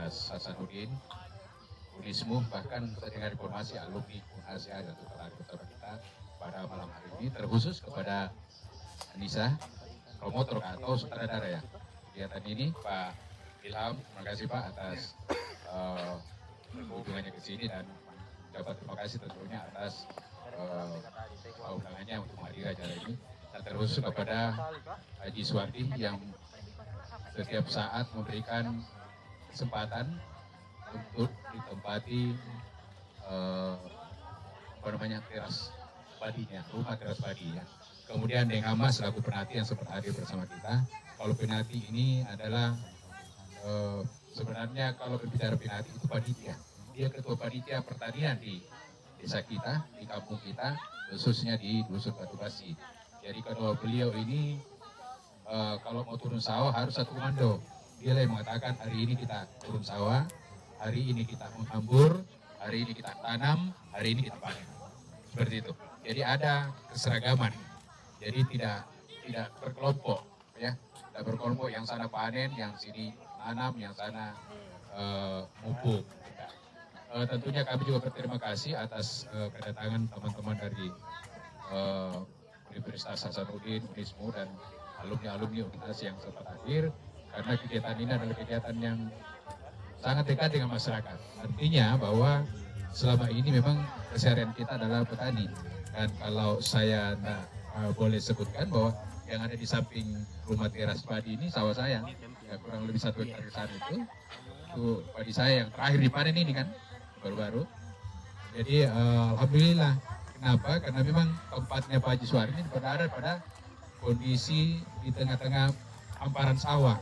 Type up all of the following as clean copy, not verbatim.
atas Hasanuddin, Unismu, bahkan saya dengar informasi alumni Unasia dan saudara kita pada malam hari ini, terkhusus kepada Anissa, promotor atau sutradara ya kegiatan ini, Pak Ilham. Terima kasih Pak atas kunjungannya ke sini dan dapat terima kasih tentunya atas undangannya untuk menghadiri acara ini, dan terkhusus kepada Haji Suwardi yang setiap saat memberikan kesempatan untuk ditempati teras padinya, rumah teras padi ya. Kemudian Deng Hamas selaku penati yang sempat hadir bersama kita. Kalau penati ini adalah sebenarnya kalau berbicara penati itu panitia. Dia ketua panitia pertanian di desa kita, di kampung kita, khususnya di Dusun Batu Basi. Jadi kalau beliau ini kalau mau turun sawah harus satu komando. Dia yang mengatakan hari ini kita turun sawah, hari ini kita menghambur, hari ini kita tanam, hari ini kita panen. Seperti itu. Jadi ada keseragaman. Jadi tidak berkelompok, ya. Tidak berkelompok, yang sana panen, yang sini tanam, yang sana mupuk. Tentunya kami juga berterima kasih atas kedatangan teman-teman dari Universitas Hasanuddin, Unismu, dan alumni-alumni universitas yang sempat hadir, karena kegiatan ini adalah kegiatan yang sangat dekat dengan masyarakat. Artinya bahwa selama ini memang keseharian kita adalah petani. Dan kalau saya boleh sebutkan bahwa yang ada di samping rumah teras padi ini sawah saya, ya, kurang lebih 1 hektar di sana itu padi saya yang terakhir dipanen ini kan, baru-baru. Jadi alhamdulillah. Kenapa? Karena memang tempatnya Pak Haji Suwardi ini berada pada kondisi di tengah-tengah hamparan sawah.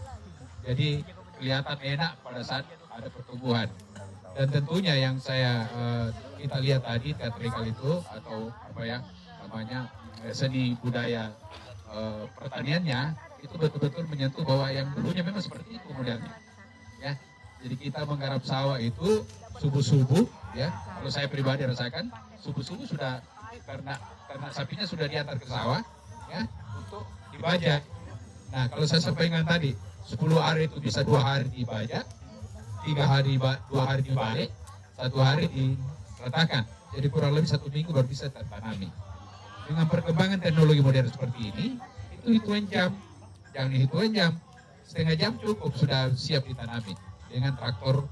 Jadi kelihatan enak pada saat ada pertumbuhan. Dan tentunya yang kita lihat tadi teatrikal itu, atau apa ya namanya, seni budaya pertaniannya itu betul-betul menyentuh bahwa yang dulunya memang seperti itu modelnya. Ya. Jadi kita menggarap sawah itu subuh-subuh, ya. Kalau saya pribadi rasakan subuh-subuh sudah, karena sapinya sudah diantar ke sawah, ya, untuk dibajak. Nah, kalau saya sampaikan tadi 10 hari itu bisa 2 hari dibajak, 3 hari 2 hari dibalik, 1 hari diratakan. Jadi kurang lebih 1 minggu baru bisa tertanami. Dengan perkembangan teknologi modern seperti ini, itu hitungan jam, jangan hitungan jam, setengah jam cukup sudah siap ditanami dengan traktor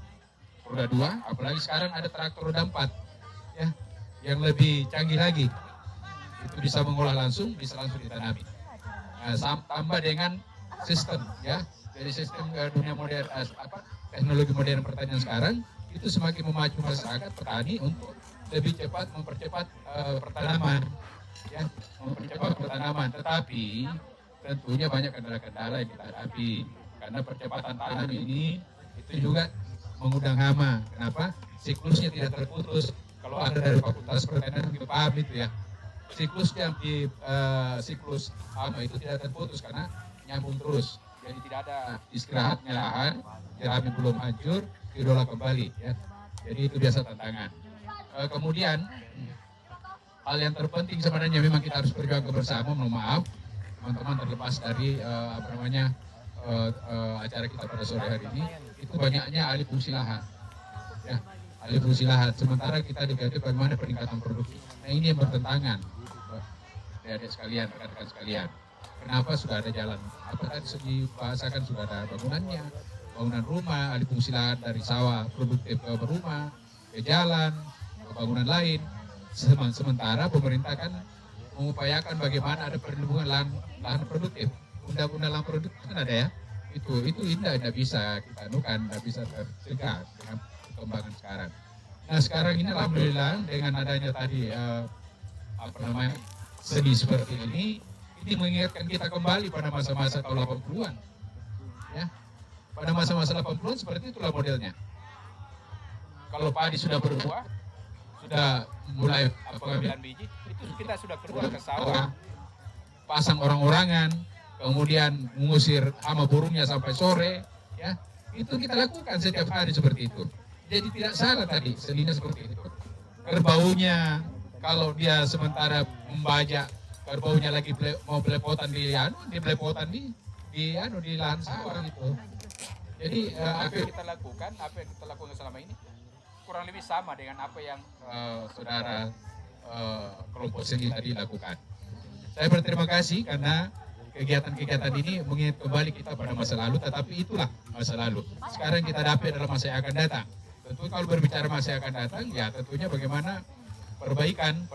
roda 2, apalagi sekarang ada traktor roda 4, ya, yang lebih canggih lagi, itu bisa mengolah langsung, bisa langsung ditanami. Nah, tambah dengan sistem, ya, dari sistem dunia modern, teknologi modern pertanian sekarang itu semakin memacu masyarakat petani untuk lebih cepat mempercepat pertanaman, ya, mempercepat pertanaman. Tetapi tentunya banyak kendala-kendala yang kita hadapi, karena percepatan tanam ini itu juga mengundang hama. Kenapa? Siklusnya tidak terputus. Kalau ada dari Fakultas Pertanian kita paham itu ya. Siklusnya di siklus hama itu tidak terputus karena nyambung terus. Jadi tidak ada istirahatnya lahan, jerami belum hancur, dirolah kembali, ya. Jadi itu biasa tantangan. Kemudian hal yang terpenting sebenarnya memang kita harus berjuang bersama. Mohon maaf teman-teman, terlepas dari acara kita pada sore hari ini, itu banyaknya alih fungsi lahan, ya, alih fungsi lahan. Sementara kita diganti bagaimana peningkatan produksi. Nah, ini yang bertentangan, adik-adik sekalian, rekan-rekan sekalian. Kenapa? Sudah ada jalan, apa tadi dibahasakan, sudah ada bangunannya, bangunan rumah, alih fungsi lahan dari sawah produktif ke rumah, ke jalan, ke bangunan lain. Sementara pemerintah kan mengupayakan bagaimana ada perlindungan lahan produktif. Undang-undang lahan produktif kan ada, ya. Itu tidak bisa kita anukan, tidak bisa tercegah dengan perkembangan sekarang. Nah, sekarang ini alhamdulillah dengan adanya tadi seni seperti ini mengingatkan kita kembali pada masa-masa tahun 80-an. Ya. Pada masa-masa 80-an seperti itulah modelnya. Kalau padi sudah berbuah, sudah mulai pengambilan biji, itu kita sudah keluar ke sawah, pasang orang-orangan, kemudian mengusir hama burungnya sampai sore, ya. Itu kita lakukan setiap hari seperti itu. Jadi tidak salah tadi seninya seperti itu. Kerbaunya, kalau dia sementara membajak, kerbaunya lagi mau belepotan di lahan sawah gitu. Jadi apa yang kita lakukan selama ini kurang lebih sama dengan apa yang saudara kelompok seni tadi lakukan. Saya berterima kasih karena kegiatan-kegiatan ini mengingat kembali kita pada masa lalu, tetapi itulah masa lalu. Sekarang kita hadapi adalah masa yang akan datang. Tentu kalau berbicara masa yang akan datang, ya tentunya bagaimana perbaikan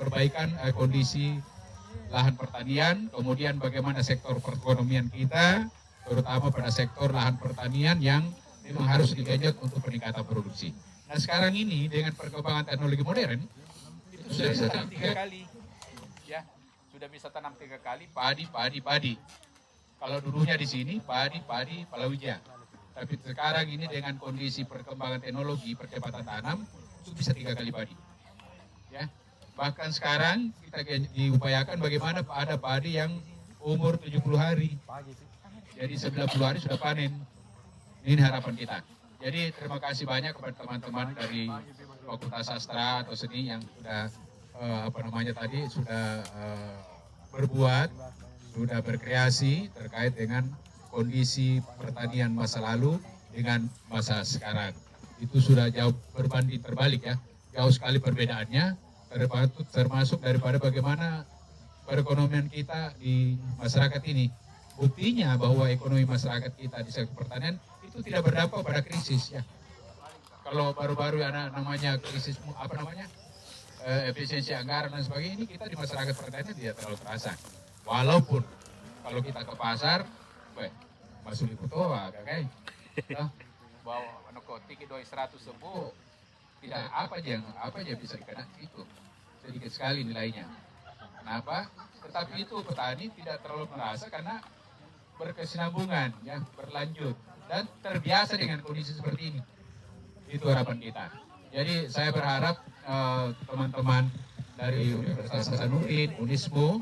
kondisi lahan pertanian, kemudian bagaimana sektor perekonomian kita, terutama pada sektor lahan pertanian yang memang harus digenjot untuk peningkatan produksi. Nah sekarang ini dengan perkembangan teknologi modern itu sudah bisa tanam 3 kali, ya sudah bisa tanam 3 kali padi. Kalau dulunya di sini padi palawija, tapi sekarang ini dengan kondisi perkembangan teknologi percepatan tanam itu bisa 3 kali padi, ya. Bahkan sekarang kita diupayakan bagaimana ada padi yang umur 70 hari, jadi 90 hari sudah panen. Ini harapan kita. Jadi terima kasih banyak kepada teman-teman dari Fakultas Sastra atau Seni yang sudah sudah berbuat, sudah berkreasi terkait dengan kondisi pertanian masa lalu dengan masa sekarang. Itu sudah jauh berbanding terbalik ya, jauh sekali perbedaannya, termasuk daripada bagaimana perekonomian kita di masyarakat ini. Buktinya bahwa ekonomi masyarakat kita di sektor pertanian itu tidak berdampak pada krisis ya. Kalau baru-baru namanya krisis efisiensi anggaran dan sebagainya, ini kita di masyarakat pertanian tidak terlalu terasa. Walaupun kalau kita ke pasar, masuk di Kutoa, kakak, bawa narkotik 200 sebu, tidak apa aja bisa dikena itu, sedikit sekali nilainya. Kenapa? Tetapi itu petani tidak terlalu merasa karena berkesinambungan, ya, berlanjut dan terbiasa dengan kondisi seperti ini. Itu harapan kita. Jadi saya berharap teman-teman dari Universitas Hasanuddin, Unismu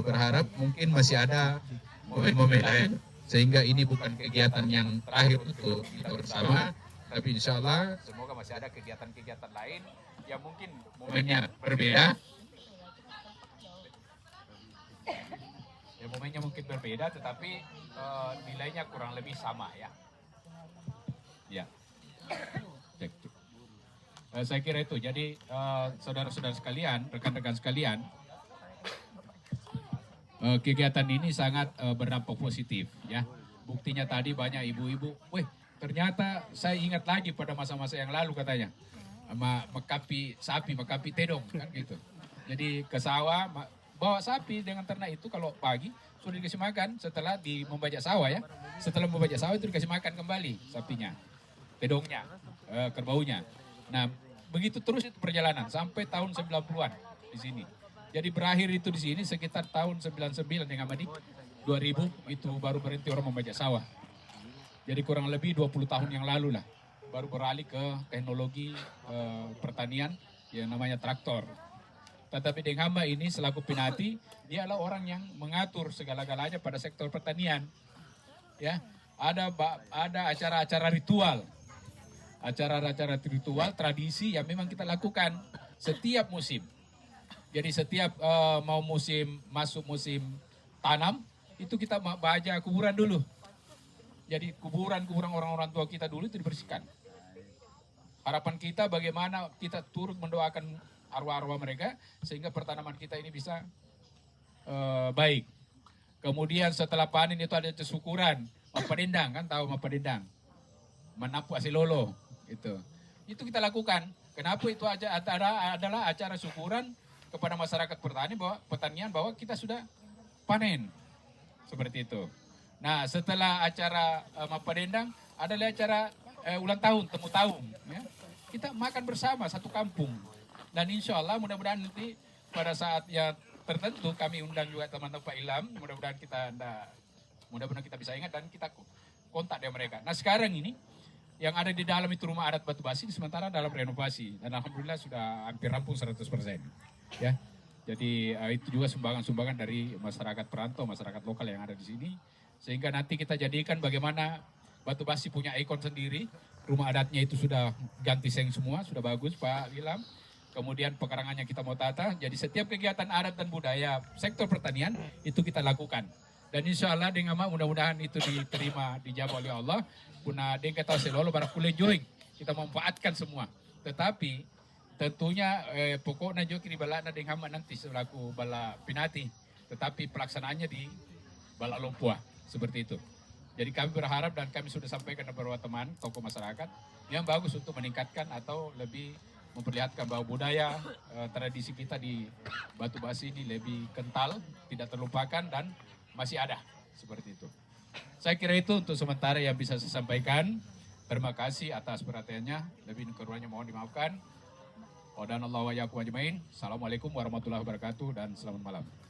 berharap mungkin masih ada momen-momen lain, sehingga ini bukan kegiatan yang terakhir untuk kita bersama, tapi insya Allah semoga masih ada kegiatan-kegiatan lain yang mungkin momennya berbeda. Ya, momennya mungkin berbeda, tetapi nilainya kurang lebih sama ya. Ya. Saya kira itu. Jadi saudara-saudara sekalian, rekan-rekan sekalian, kegiatan ini sangat berdampak positif ya. Buktinya tadi banyak ibu-ibu, ternyata saya ingat lagi pada masa-masa yang lalu katanya, mekapi sapi, mekapi tedong kan gitu. Jadi ke sawah bawa sapi dengan ternak itu, kalau pagi sudah dikasih makan setelah membajak sawah ya. Setelah membajak sawah itu dikasih makan kembali sapinya, tedongnya, kerbaunya. Nah, begitu terus itu perjalanan sampai tahun 90-an di sini. Jadi berakhir itu di sini sekitar tahun 99 yang Amadi 2000 itu baru berhenti orang membajak sawah. Jadi kurang lebih 20 tahun yang lalu lah baru beralih ke teknologi pertanian yang namanya traktor. Tetapi Deng Hamba ini selaku Pinati, dia adalah orang yang mengatur segala-galanya pada sektor pertanian. Ya, ada acara-acara ritual. Acara-acara ritual tradisi yang memang kita lakukan setiap musim. Jadi setiap masuk musim tanam, itu kita baja kuburan dulu. Jadi kuburan orang-orang tua kita dulu itu dibersihkan. Harapan kita bagaimana kita turut mendoakan arwah-arwah mereka sehingga pertanaman kita ini bisa baik. Kemudian setelah panen itu ada syukuran, mapadendang, kan tahu mapadendang, menapu asilolo itu kita lakukan. Kenapa itu adalah acara syukuran kepada masyarakat pertanian bahwa kita sudah panen seperti itu. Nah, setelah acara mapadendang adalah acara ulang tahun, temu tahun ya. Kita makan bersama satu kampung. Dan insya Allah mudah-mudahan nanti pada saat yang tertentu kami undang juga teman-teman Pak Ilham, mudah-mudahan kita bisa ingat dan kita kontak dengan mereka. Nah, sekarang ini yang ada di dalam itu rumah adat Batu Basi sementara dalam renovasi dan alhamdulillah sudah hampir rampung 100%. Ya. Jadi itu juga sumbangan dari masyarakat perantau, masyarakat lokal yang ada di sini, sehingga nanti kita jadikan bagaimana Batu Basi punya ikon sendiri. Rumah adatnya itu sudah ganti seng semua, sudah bagus Pak Ilham. Kemudian pekarangannya kita mau tata. Jadi setiap kegiatan adat dan budaya sektor pertanian itu kita lakukan. Dan insya Allah dengan mudah-mudahan itu diterima, dijawab oleh Allah. Puna dengan kata selolo baru boleh join, kita memanfaatkan semua. Tetapi tentunya pokoknya juga kini bala dengan nanti selaku bala pinati. Tetapi pelaksanaannya di bala Lompua seperti itu. Jadi kami berharap dan kami sudah sampaikan kepada beberapa teman tokoh masyarakat yang bagus untuk meningkatkan atau lebih memperlihatkan bahwa budaya tradisi kita di Batu Basi ini lebih kental, tidak terlupakan dan masih ada seperti itu. Saya kira itu untuk sementara yang bisa saya sampaikan. Terima kasih atas perhatiannya. Lebih kurangnya mohon dimaafkan. Assalamualaikum warahmatullahi wabarakatuh dan selamat malam.